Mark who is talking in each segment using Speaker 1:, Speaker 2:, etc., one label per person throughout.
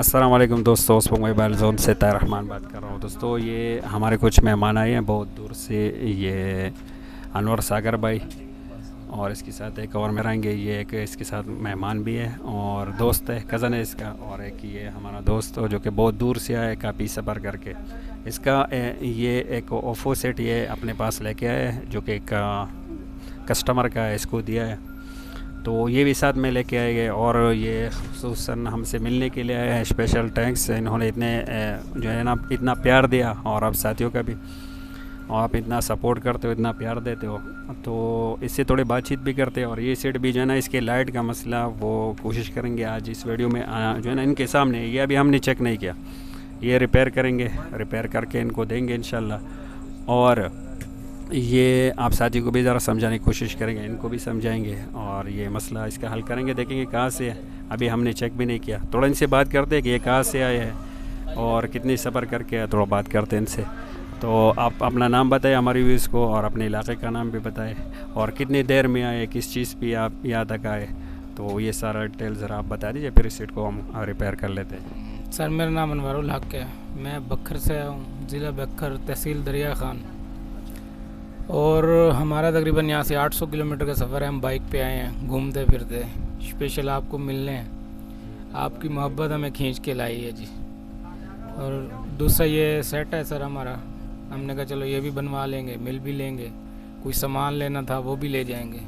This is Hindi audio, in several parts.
Speaker 1: अस्सलाम वालेकुम दोस्तों, स्पोक मोबाइल ज़ोन से रहमान बात कर रहा हूँ। दोस्तों ये हमारे कुछ मेहमान आए हैं बहुत दूर से। ये अनवर सागर भाई और इसके साथ एक और मेरा आएंगे। ये एक इसके साथ मेहमान भी है और दोस्त है, कज़न है इसका। और एक ये हमारा दोस्त जो कि बहुत दूर से आया है काफ़ी सफ़र करके। इसका ये एक ओफो सेट ये अपने पास लेके आया है जो कि एक कस्टमर का है, इसको दिया है। तो ये भी साथ में लेके आए गए और ये ख़ुसूसन हमसे मिलने के लिए आए हैं। स्पेशल थैंक्स, इन्होंने इतने जो है ना इतना प्यार दिया। और आप साथियों का भी, और आप इतना सपोर्ट करते हो, इतना प्यार देते हो, तो इससे थोड़ी बातचीत भी करते हैं। और ये सेट भी जो है ना, इसके लाइट का मसला वो कोशिश करेंगे आज इस वीडियो में जो है ना इनके सामने। ये अभी हमने चेक नहीं किया, ये रिपेयर करेंगे, रिपेयर करके इनको देंगे इंशाल्लाह। और ये आप साथी को भी ज़रा समझाने की कोशिश करेंगे, इनको भी समझाएंगे और ये मसला इसका हल करेंगे। देखेंगे कहाँ से है, अभी हमने चेक भी नहीं किया। थोड़ा इनसे बात करते हैं कि ये कहाँ से आए हैं और कितनी सफ़र करके आए, थोड़ा बात करते हैं इनसे। तो आप अपना नाम बताएं हमारे व्यूज़ को और अपने इलाके का नाम भी बताएं और कितनी देर में आए, किस चीज़ पे आप यहाँ तक आए। तो ये सारा डिटेल ज़रा आप बता दीजिए, फिर इस सेट को हम रिपेयर कर लेते हैं।
Speaker 2: सर मेरा नाम अनवरुल हक है, मैं बखर से आया हूँ, ज़िला बखर, तहसील दरिया खान। और हमारा तकरीबन यहाँ से 800 किलोमीटर का सफ़र है। हम बाइक पे आए हैं घूमते फिरते, स्पेशल आपको मिलने हैं। आपकी मोहब्बत हमें खींच के लाई है जी। और दूसरा ये सेट है सर हमारा, हमने कहा चलो ये भी बनवा लेंगे, मिल भी लेंगे, कोई सामान लेना था वो भी ले जाएंगे।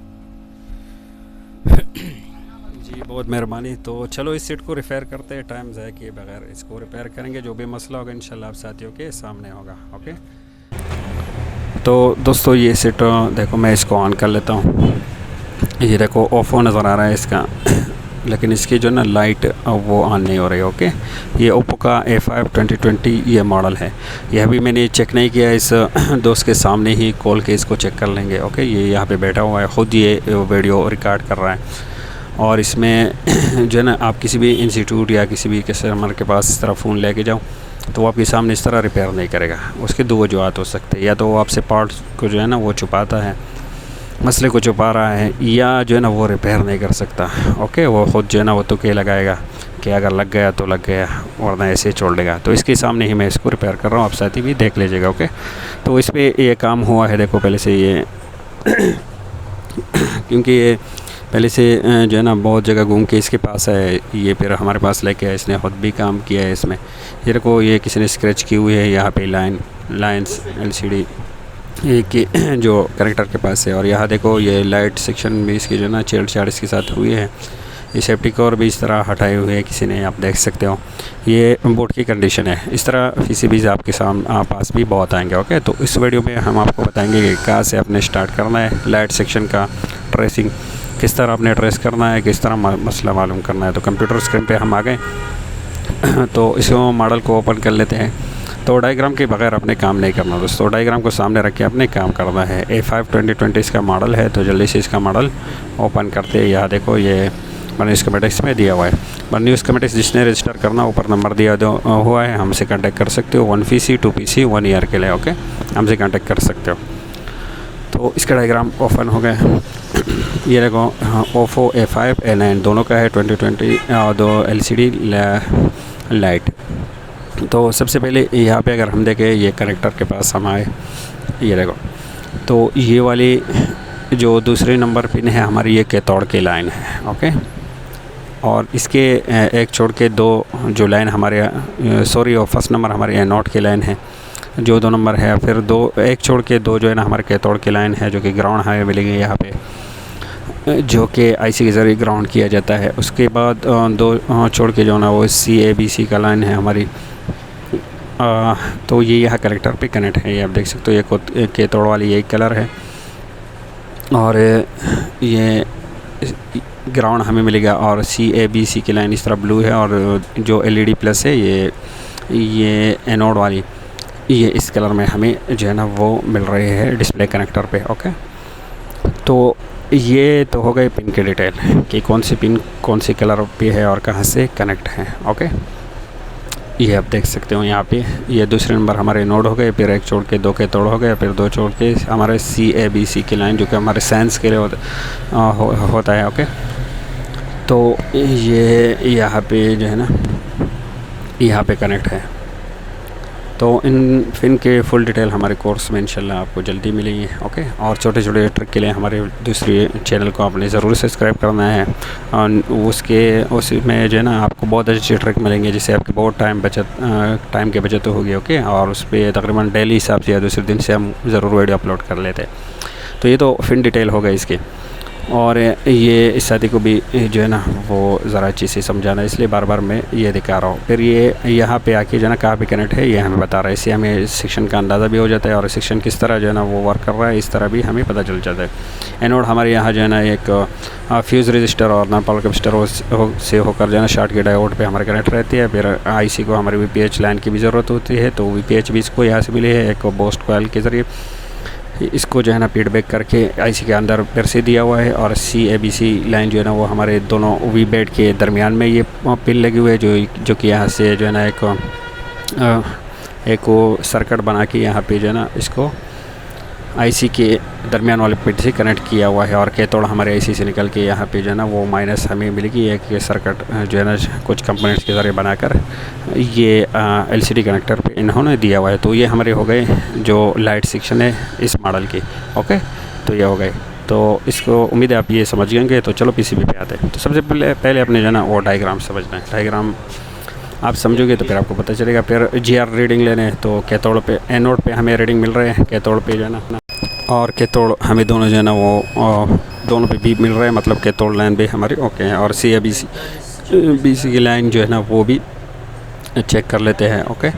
Speaker 1: जी बहुत मेहरबानी। तो चलो इस सेट को रिपेयर करते हैं, टाइम ज़ाया किए बगैर इसको रिपेयर करेंगे। जो भी मसला होगा इंशाल्लाह आप साथियों के सामने होगा। ओके, तो दोस्तों ये सेट देखो, मैं इसको ऑन कर लेता हूँ। ये देखो ओफो नज़र आ रहा है इसका, लेकिन इसकी जो ना लाइट वो ऑन नहीं हो रही। ओके, ये ओप्पो का A5 2020 ये मॉडल है। यह भी मैंने चेक नहीं किया, इस दोस्त के सामने ही खोल के इसको चेक कर लेंगे। ओके, ये यहाँ पे बैठा हुआ है, ख़ुद ये वीडियो रिकॉर्ड कर रहा है। और इसमें जो है ना आप किसी भी इंस्टीट्यूट या किसी भी कस्टमर के पास इस तरह फ़ोन लेके जाओ तो वो आपके सामने इस तरह रिपेयर नहीं करेगा। उसके दो वजूहत हो सकते हैं, या तो वो आपसे पार्ट्स को जो है ना वो छुपाता है, मसले को छुपा रहा है, या जो है ना वो रिपेयर नहीं कर सकता। ओके, वो ख़ुद जो है ना वो तुक्के लगाएगा कि अगर लग गया तो लग गया, वरना ऐसे ही छोड़ देगा। तो इसके सामने ही मैं इसको रिपेयर कर रहा हूँ, आप साथी भी देख लीजिएगा। ओके, तो इस पर ये काम हुआ है, देखो पहले से ये क्योंकि ये पहले से जो है ना बहुत जगह घूम के इसके पास है, ये फिर हमारे पास लेके आया, इसने ख़ुद भी काम किया है इसमें। ये देखो ये किसी ने स्क्रैच की हुई है यहाँ पे लाइंस LCD कि जो कनेक्टर के पास है। और यहाँ देखो ये लाइट सेक्शन भी इसकी जो है ना छेड़छाड़ इसके साथ हुई है। ये सेफ्टी कवर भी इस तरह हटाए हुए है किसी ने, आप देख सकते हो। ये बोर्ड की कंडीशन है। इस तरह PCBs आपके सामने पास भी बहुत आएंगे। ओके, तो इस वीडियो में हम आपको बताएंगे कि कहाँ से आपने स्टार्ट करना है, लाइट सेक्शन का ट्रेसिंग किस तरह आपने ट्रेस करना है, किस तरह मसला मालूम करना है। तो कंप्यूटर स्क्रीन पे हम आ गए, तो इसको मॉडल को ओपन कर लेते हैं। तो डायग्राम के बगैर अपने काम नहीं करना दोस्तों, डायग्राम को सामने रख के अपने काम करना है। A5 2020 इसका मॉडल है, तो जल्दी से इसका मॉडल ओपन करते हैं। यहाँ देखो ये बर्न्यू स्कीमेटिक्स में दिया हुआ है। बर्न्यू स्कीमेटिक्स जिसने रजिस्टर करना ऊपर नंबर दिया हुआ है, हमसे कांटेक्ट कर सकते हो। 1 PC 2 PC 1 ईयर के लिए। ओके, हमसे कांटेक्ट कर सकते हो। तो इसका डायग्राम ओपन हो गया। ये देखो ओफो A5 A9 दोनों का है 2020 और 2 LCD लाइट। तो सबसे पहले यहाँ पे अगर हम देखें, ये कनेक्टर के पास हम आए, ये देखो, तो ये वाली जो दूसरे नंबर पिन है हमारी, ये कैथोड की लाइन है। ओके, और इसके एक छोड़ के दो जो लाइन हमारे और फर्स्ट नंबर हमारे एनोड की लाइन है, जो 2 नंबर है। फिर एक छोड़ के दो जो है ना हमारे कैथोड की लाइन है, जो कि ग्राउंड हमें मिलेंगे यहाँ पे, जो कि IC के ज़रिए ग्राउंड किया जाता है। उसके बाद 2 छोड़ के जो ना वो CABC का लाइन है हमारी। तो ये यहाँ कनेक्टर पे कनेक्ट है, ये आप देख सकते हो। ये कैथोड वाली यही कलर है और ये ग्राउंड हमें मिलेगा। और CABC की लाइन इस तरह ब्लू है, और जो LED प्लस है ये एनोड वाली, ये इस कलर में हमें जो है ना वो मिल रही है डिस्प्ले कनेक्टर पे। ओके, तो ये तो हो गए पिन के डिटेल कि कौन सी पिन कौन सी कलर पे है और कहाँ से कनेक्ट है। ओके, ये आप देख सकते हो यहाँ पे। ये दूसरे नंबर हमारे नोड हो गए, फिर एक छोड़ के 2 के तोड़ हो गए, फिर 2 छोड़ के हमारे CABC की लाइन, जो कि हमारे सेंस के लिए होता है। ओके, तो ये यहाँ पे जो है ना यहाँ पे कनेक्ट है। तो इन फिन के फुल डिटेल हमारे कोर्स में इंशाल्लाह आपको जल्दी मिलेंगी। ओके, और छोटे छोटे ट्रिक के लिए हमारे दूसरे चैनल को आपने ज़रूर सब्सक्राइब करना है। और उसमें जो है ना आपको बहुत अच्छी ट्रिक मिलेंगे, जिससे आपकी बहुत टाइम की बचत होगी। ओके, और उस पर तकरीबन डेली हिसाब से या दूसरे दिन से हम ज़रूर वीडियो अपलोड कर लेते हैं। तो ये तो फिन डिटेल हो गई इसकी। और ये इस शादी को भी जो है ना वो ज़रा अच्छी से समझाना, इसलिए बार बार मैं ये दिखा रहा हूँ। फिर ये यहाँ पे आके जो है ना कहाँ पे कनेक्ट है ये हमें बता रहा है। इससे हमें सेक्शन का अंदाज़ा भी हो जाता है और सेक्शन किस तरह जो है ना वो वर्क कर रहा है, इस तरह भी हमें पता चल जाता है। एनोड हमारे यहाँ जो है ना एक फ्यूज़ रजिस्टर और नॉन पावर कैपेसिटर से होकर जो है ना शॉर्ट के डायोड पे हमारे कनेक्ट रहती है। फिर IC को हमारे VPH लाइन की भी ज़रूरत होती है, तो VPH भी इसको यहाँ से मिली है एक बूस्ट कॉइल के ज़रिए। इसको जो है ना फीडबैक करके IC के अंदर फिर से दिया हुआ है। और CABC लाइन जो है ना वो हमारे दोनों V-बेड के दरमियान में ये पिन लगी हुई है, जो कि यहाँ से जो है ना एक वो सर्किट बना के यहाँ पे जो है ना इसको IC के दरमियान वाले पिन से कनेक्ट किया हुआ है। और कैथोड हमारे IC से निकल के यहाँ पे जो है ना वो माइनस हमें मिलेगी। एक सर्किट जो है ना कुछ कंपोनेंट्स के ज़रिए बनाकर ये LCD कनेक्टर पे इन्होंने दिया हुआ है। तो ये हमारे हो गए जो लाइट सेक्शन है इस मॉडल की। ओके, तो ये हो गए। तो इसको उम्मीद है आप ये समझ गएंगे। तो चलो PCB पे आते हैं। तो सबसे पहले अपने जो है ना वो डायग्राम समझना है। डायग्राम आप समझोगे तो फिर आपको पता चलेगा। फिर GR रीडिंग लेने हैं, तो कैथोड पे एनोड पे हमें रीडिंग मिल रहे हैं, कैथोड पे जो है ना, और कैथोड हमें दोनों जो है ना वो दोनों पे भी मिल रहे हैं, मतलब कैथोड लाइन भी हमारी ओके है। और CABC की लाइन जो है ना वो भी चेक कर लेते हैं। ओके,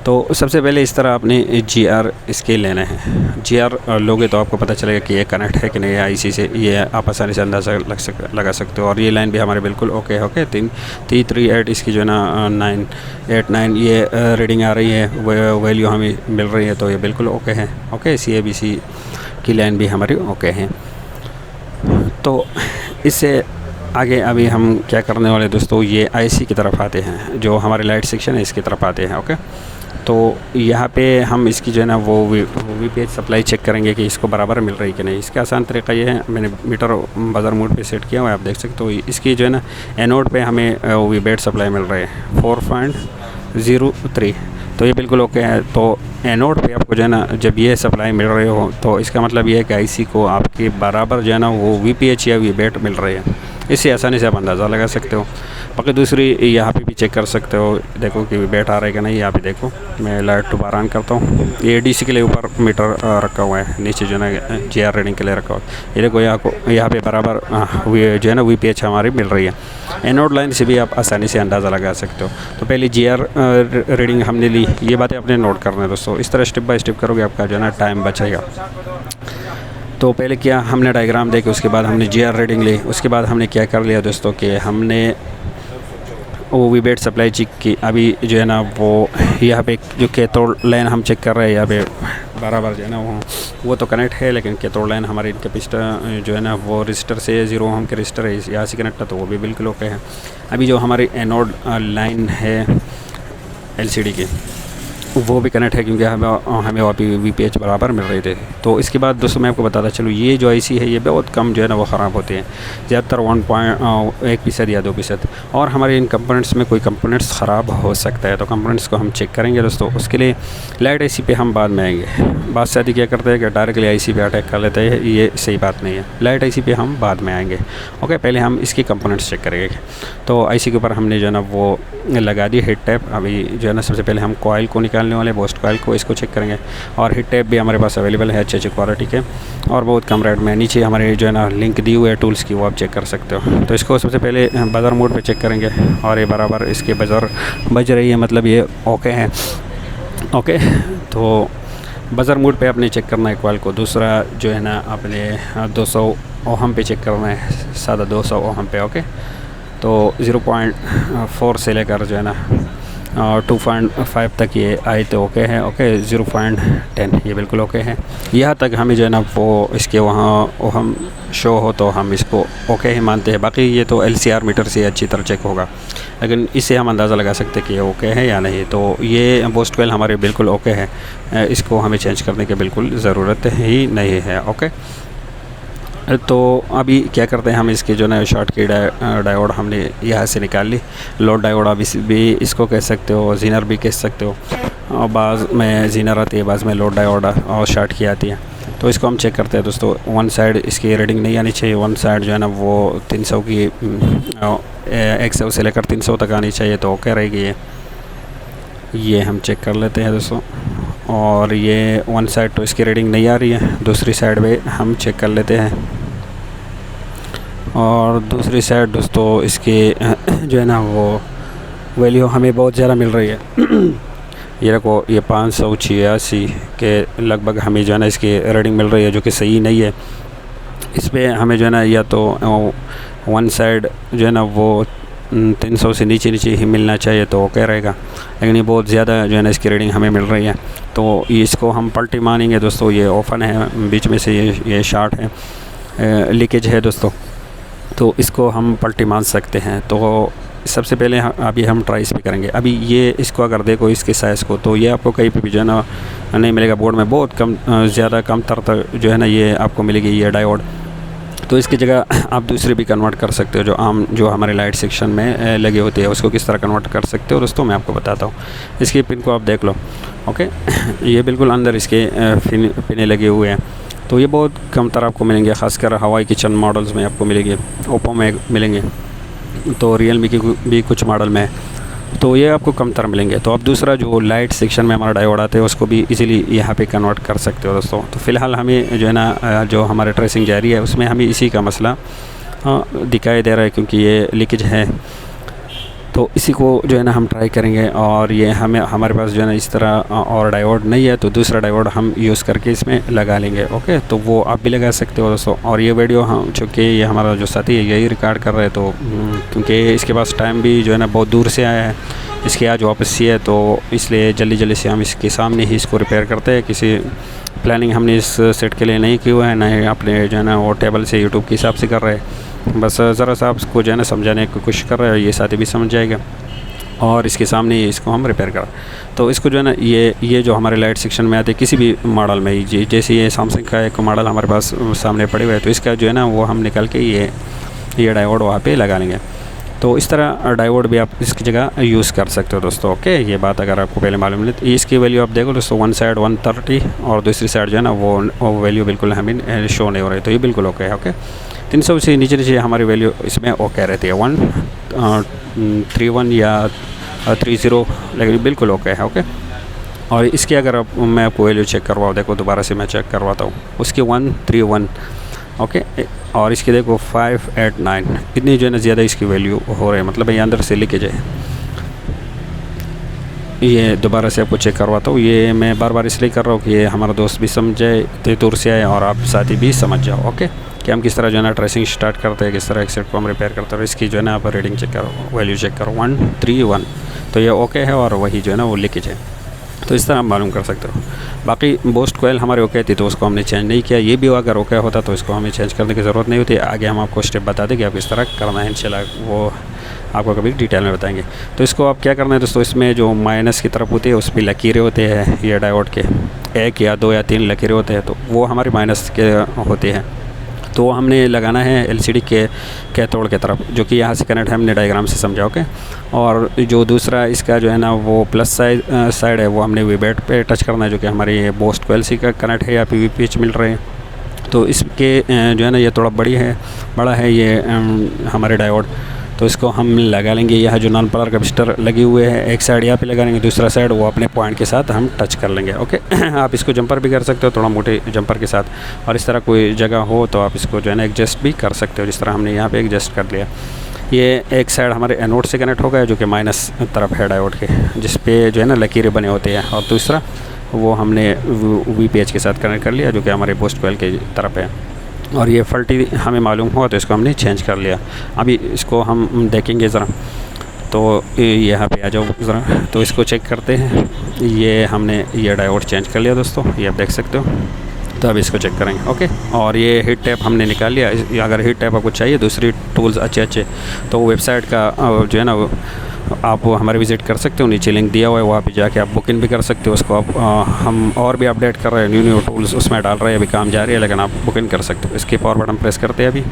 Speaker 1: तो सबसे पहले इस तरह आपने GR इसके लेना है। GR लोगे तो आपको पता चलेगा कि ये कनेक्ट है कि नहीं IC से, ये आप आसानी से अंदाज़ा लगा सकते हो। और ये लाइन भी हमारे बिल्कुल ओके। 338 इसकी जो है ना 989 ये रीडिंग आ रही है, वैल्यू हमें मिल रही है, तो ये बिल्कुल ओके है। ओके, CABC की लाइन भी हमारी ओके है। तो इससे आगे अभी हम क्या करने वाले दोस्तों, ये IC की तरफ आते हैं, जो हमारे लाइट सेक्शन है इसकी तरफ आते हैं। ओके, तो यहाँ पे हम इसकी जो है ना वो VPH सप्लाई चेक करेंगे कि इसको बराबर मिल रही है कि नहीं। इसका आसान तरीका ये है, मैंने मीटर बजर मोड पे सेट किया हुआ है, आप देख सकते हो। इसकी जो है ना एनोड पे हमें VBAT सप्लाई मिल रही है 4.03, तो ये बिल्कुल ओके है। तो एनोड पे आपको जो है ना जब ये सप्लाई मिल रही हो तो इसका मतलब ये है कि IC को आपके बराबर जो है ना वो VPH या VBAT मिल रही है। इससे आसानी से आप अंदाज़ा लगा सकते हो। बाकी दूसरी यहाँ पे भी चेक कर सकते हो, देखो कि VBAT आ रहा है कि नहीं। यहाँ पे देखो, मैं लाइट दोबारा ऑन करता हूँ। ये DC के लिए ऊपर मीटर रखा हुआ है, नीचे जो है ना GR रीडिंग के लिए रखा हुआ है। ये देखो यहाँ पे बराबर जो है ना VPH हमारी मिल रही है। एनोड लाइन से भी आप आसानी से अंदाज़ा लगा सकते हो। तो पहले GR रीडिंग हमने ली, ये बातें आपने नोट करना है दोस्तों। इस तरह स्टेप बाय स्टेप करोगे आपका जो है ना टाइम बचेगा। तो पहले क्या हमने डायग्राम देखे, उसके बाद हमने GR रीडिंग ली, उसके बाद हमने क्या कर लिया दोस्तों कि हमने वो VBAT सप्लाई चेक की। अभी जो है ना वो यहाँ पे जो कैथोड लाइन हम चेक कर रहे हैं, यहाँ पे बराबर जो है ना वो तो कनेक्ट है, लेकिन कैथोड लाइन हमारी कैपेसिटर जो है ना वो रजिस्टर से 0 ओम के रजिस्टर है, यहाँ से कनेक्ट है, तो वो भी बिल्कुल ओके है। अभी जो हमारी एनोड लाइन है LCD की वो भी कनेक्ट है, क्योंकि हमें वहाँ पे VPH बराबर मिल रहे थे। तो इसके बाद दोस्तों मैं आपको बताता चलूँ, ये जो IC है ये बहुत कम जो है ना वो ख़राब होते हैं, ज़्यादातर 1% या 2%। और हमारे इन कंपोनेंट्स में कोई कंपोनेंट्स ख़राब हो सकता है, तो कंपोनेंट्स को हम चेक करेंगे दोस्तों। उसके लिए लाइट IC पे हम बाद में आएंगे। बात शादी क्या करते हैं कि डायरेक्टली IC पे अटैक कर लेते हैं, ये सही बात नहीं है। लाइट IC पे हम बाद में आएंगे। ओके, पहले हम इसकी कंपोनेंट्स चेक करेंगे। तो IC के ऊपर हमने जो है ना वो लगा दी हीट टैप। अभी जो है ना सबसे पहले हम कॉइल को निकालने वाले, बूस्ट कॉइल को, इसको चेक करेंगे। और हीट टैप भी हमारे पास अवेलेबल है अच्छे क्वालिटी के और बहुत कम रेट में। नीचे हमारे जो है ना लिंक दी हुई है टूल्स की, वो आप चेक कर सकते हो। तो इसको सबसे पहले बजर मोड पे चेक करेंगे और ये बराबर इसके बजर बज रही है, मतलब ये ओके है। ओके, तो बजर मोड पे आपने चेक करना है कॉइल को। दूसरा जो है ना आपने 200 ओहम पे चेक करना है, सादा 200 ओहम पे। ओके, तो 0.4 से लेकर जो है ना 2.5 तक ये आए तो ओके है। ओके, 0.10 ये बिल्कुल ओके है। यहाँ तक हमें जो है ना वो इसके वहाँ हम शो हो तो हम इसको ओके ही मानते हैं। बाकी ये तो LCR मीटर से अच्छी तरह चेक होगा, लेकिन इससे हम अंदाज़ा लगा सकते हैं कि ये ओके है या नहीं। तो ये बूस्ट कॉइल हमारे बिल्कुल ओके है, इसको हमें चेंज करने की बिल्कुल ज़रूरत ही नहीं है। ओके, तो अभी क्या करते हैं हम, इसके जो ना शॉर्ट की डायोड हमने यहाँ से निकाल ली। लोड डायोड आप भी इसको कह सकते हो, जीनर भी कह सकते हो, और बाज़ में जीनर आती है, बाज़ में लोड डायोड और शॉर्ट की आती है। तो इसको हम चेक करते हैं दोस्तों। वन साइड इसकी रीडिंग नहीं आनी चाहिए, वन साइड जो है ना वो 300 की 100 से लेकर 300 तक आनी चाहिए, तो ओके रहेगी ये हम चेक कर लेते हैं दोस्तों। और ये वन साइड तो इसकी रीडिंग नहीं आ रही है, दूसरी साइड पे हम चेक कर लेते हैं। और दूसरी साइड दोस्तों इसके जो है ना वो वैल्यू हमें बहुत ज़्यादा मिल रही है। ये देखो, ये 586 के लगभग हमें जो है ना इसकी रीडिंग मिल रही है, जो कि सही नहीं है। इस पर हमें जो है ना या तो वन साइड जो है ना वो 300 से नीचे ही मिलना चाहिए, तो ओके रहेगा। लेकिन ये बहुत ज़्यादा जो है ना इसकी रीडिंग हमें मिल रही है, तो इसको हम पलटी मानेंगे दोस्तों। ये ओपन है, बीच में से ये शार्ट है, लीकेज है दोस्तों, तो इसको हम पलटी मान सकते हैं। तो सबसे पहले अभी हम ट्राई इस पर करेंगे। अभी ये इसको अगर देखो इसके साइज़ को, तो ये आपको कहीं पे भी जो है ना नहीं मिलेगा। बोर्ड में बहुत कम, ज़्यादा कम तर जो है ना ये आपको मिलेगी ये डायोड। तो इसकी जगह आप दूसरी भी कन्वर्ट कर सकते हो, जो हमारे लाइट सेक्शन में लगे होते हैं, उसको किस तरह कन्वर्ट कर सकते हो दोस्तों मैं आपको बताता हूँ। इसकी पिन को आप देख लो, ओके। ये बिल्कुल अंदर इसके पिने लगे हुए हैं, तो ये बहुत कम तर आपको मिलेंगे, ख़ासकर हवाई किचन मॉडल्स में आपको मिलेंगे, ओप्पो में मिलेंगे, तो रियलमी की भी कुछ मॉडल में, तो ये आपको कम तर मिलेंगे। तो आप दूसरा जो लाइट सेक्शन में हमारा डायोड आते हैं उसको भी इजीली यहाँ पे कन्वर्ट कर सकते हो दोस्तों। तो फ़िलहाल हमें जो है ना जो हमारे ट्रेसिंग जारी है उसमें हमें इसी का मसला दिखाई दे रहा है, क्योंकि ये लीकेज है। तो इसी को जो है ना हम ट्राई करेंगे। और ये हमारे पास जो है ना इस तरह और डायोड नहीं है, तो दूसरा डायोड हम यूज़ करके इसमें लगा लेंगे, ओके। तो वो आप भी लगा सकते हो दोस्तों। और ये वीडियो हम चूँकि ये हमारा जो साथी है यही रिकॉर्ड कर रहे हैं, तो क्योंकि इसके पास टाइम भी जो है ना बहुत दूर से आया है, इसकी आज वापसी है, तो इसलिए जल्दी से हम इसके सामने ही इसको रिपेयर करते हैं। किसी प्लानिंग हमने इस सेट के लिए नहीं की हुआ है, ना ही अपने जो है ना वो टेबल से यूट्यूब के हिसाब से कर रहे हैं। बस ज़रा सा आपको जो है ना समझाने की कोशिश कर रहे हो, ये साथी भी समझ जाएगा। और इसके सामने ही इसको हम रिपेयर कर, तो इसको जो है ना ये जो हमारे लाइट सेक्शन में आते हैं किसी भी मॉडल में, जैसे ये सैमसंग का एक मॉडल हमारे पास सामने पड़े हुए है, तो इसका जो है ना वो हम निकल के ये डायोड वहाँ पे लगा लेंगे। तो इस तरह डायोड भी आप इसकी जगह यूज़ कर सकते हो दोस्तों, ओके। ये बात अगर आपको पहले मालूम नहीं, तो इसकी वैल्यू आप देखो दोस्तों, वन साइड 130 और दूसरी साइड जो है ना वो वैल्यू बिल्कुल हमें शो नहीं हो रही, तो ये बिल्कुल ओके है, ओके। 300 से नीचे हमारी वैल्यू इसमें ओके रहती है, 131 या 30, लेकिन बिल्कुल ओके है, ओके। और इसकी अगर मैं आपको वैल्यू चेक करवाऊँ, देखो दोबारा से मैं चेक करवाता हूँ, उसकी 131, ओके। और इसकी देखो 589, इतनी जो है ना ज़्यादा इसकी वैल्यू हो रही है, मतलब ये अंदर से लीकेज है। ये दोबारा से आपको चेक करवाता हूँ। ये मैं बार बार इसलिए कर रहा हूँ कि ये हमारा दोस्त भी समझ जाए, इतनी दूर से आए, और आप साथी भी समझ जाओ, ओके, कि हम किस तरह जो है ना ट्रेसिंग स्टार्ट करते हैं, किस तरह एक सेट को हम रिपेयर करते हैं। इसकी जो है ना आप रीडिंग चेक करो, वैल्यू चेक करो 131, तो ये ओके है, और वही जो है ना वो लीकेज है। तो इस तरह आप मालूम कर सकते हो। बाकी बूस्ट कोयल हमारे ओके थी, तो उसको हमने चेंज नहीं किया। ये भी अगर ओके होता तो इसको हमें चेंज करने की ज़रूरत नहीं होती। आगे हम आपको स्टेप बता दें कि आप किस तरह करना है, इंशाल्लाह वो आपको कभी डिटेल में बताएंगे। तो इसको आप क्या करना है दोस्तों, इसमें जो माइनस की तरफ होती है उस पर लकीरें होते हैं, ये डायोड के 1 या 2 या 3 लकीरें होते हैं, तो वो हमारी माइनस के होते हैं। तो हमने लगाना है एलसीडी के कैथोड के तरफ, जो कि यहाँ से कनेक्ट है, हमने डायग्राम से समझा, ओके। और जो दूसरा इसका जो है ना वो प्लस साइड है, वो हमने वीबैट पे टच करना है, जो कि हमारी बूस्ट कोयल सी का कनेक्ट है या PVPH मिल रहे हैं। तो इसके जो है ना ये थोड़ा बड़ा है ये हमारे डायोड, तो इसको हम लगा लेंगे। यह जो नॉन पोलर कैपेसिटर लगे हुए हैं, एक साइड यहाँ पे लगा लेंगे, दूसरा साइड वो अपने पॉइंट के साथ हम टच कर लेंगे, ओके। आप इसको जंपर भी कर सकते हो, थोड़ा मोटे जंपर के साथ, और इस तरह कोई जगह हो तो आप इसको जो है ना एडजस्ट भी कर सकते हो, जिस तरह हमने यहाँ पे एडजस्ट कर लिया। ये एक साइड हमारे एनोड से कनेक्ट हो गया, जो कि माइनस तरफ है डायोड के, जिस पे जो है ना लकीरें बने होते हैं, और दूसरा वो हमने VPH के साथ कनेक्ट कर लिया, जो कि हमारे बूस्ट कोयल की तरफ है। और ये फल्टी हमें मालूम हुआ तो इसको हमने चेंज कर लिया। अभी इसको हम देखेंगे ज़रा, तो यहाँ पे आ जाओ ज़रा, तो इसको चेक करते हैं। ये हमने ये डायोड चेंज कर लिया दोस्तों, ये आप देख सकते हो। तो अब इसको चेक करेंगे, ओके। और ये हीट टैप हमने निकाल लिया। अगर हीट टैप आपको चाहिए दूसरी टूल्स अच्छे तो वेबसाइट का जो है ना आप हमारे विज़िट कर सकते हो, नीचे लिंक दिया हुआ है, वहाँ पे जाके आप बुकिंग भी कर सकते हो उसको। आप हम और भी अपडेट कर रहे हैं, न्यू टूल्स उसमें डाल रहे हैं, अभी काम जारी है, लेकिन आप बुकिंग कर सकते हो। इसके पावर बटन प्रेस करते हैं अभी,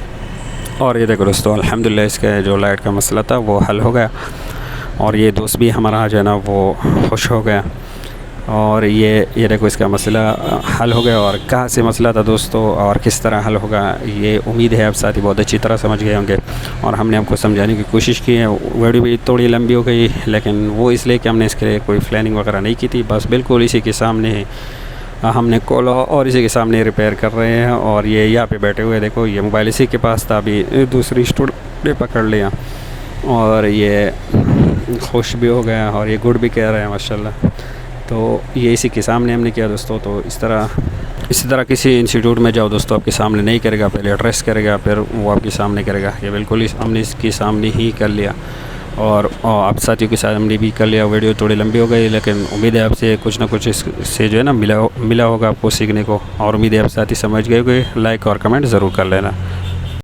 Speaker 1: और ये देखो दोस्तों अल्हम्दुलिल्लाह इसका जो लाइट का मसला था वो हल हो गया, और ये दोस्त भी हमारा जो है ना वो खुश हो गया। और ये देखो इसका मसला हल हो गया। और कहाँ से मसला था दोस्तों और किस तरह हल होगा, ये उम्मीद है आप साथी बहुत अच्छी तरह समझ गए होंगे, और हमने आपको समझाने की कोशिश की है। वीडियो भी थोड़ी लंबी हो गई, लेकिन वो इसलिए कि हमने इसके लिए कोई प्लानिंग वगैरह नहीं की थी, बस बिल्कुल इसी के सामने हमने खोला और इसी के सामने रिपेयर कर रहे हैं। और ये यहाँ पे बैठे हुए देखो, ये मोबाइल इसी के पास था, अभी दूसरी स्टूडेंट ने पकड़ लिया, और ये खुश भी हो गया और ये गुड भी कह रहे हैं माशाल्लाह। तो ये इसी के सामने हमने किया दोस्तों। तो इसी तरह किसी इंस्टीट्यूट में जाओ दोस्तों, आपके सामने नहीं करेगा, पहले एड्रेस करेगा, फिर वो आपके सामने करेगा। ये बिल्कुल हमने इसके सामने ही कर लिया, और आप साथियों के साथ हमने भी कर लिया। वीडियो थोड़ी लंबी हो गई, लेकिन उम्मीद है आपसे कुछ ना कुछ इससे जो है ना मिला होगा आपको सीखने को, और उम्मीद है आप साथी समझ गए होंगे। लाइक और कमेंट ज़रूर कर लेना।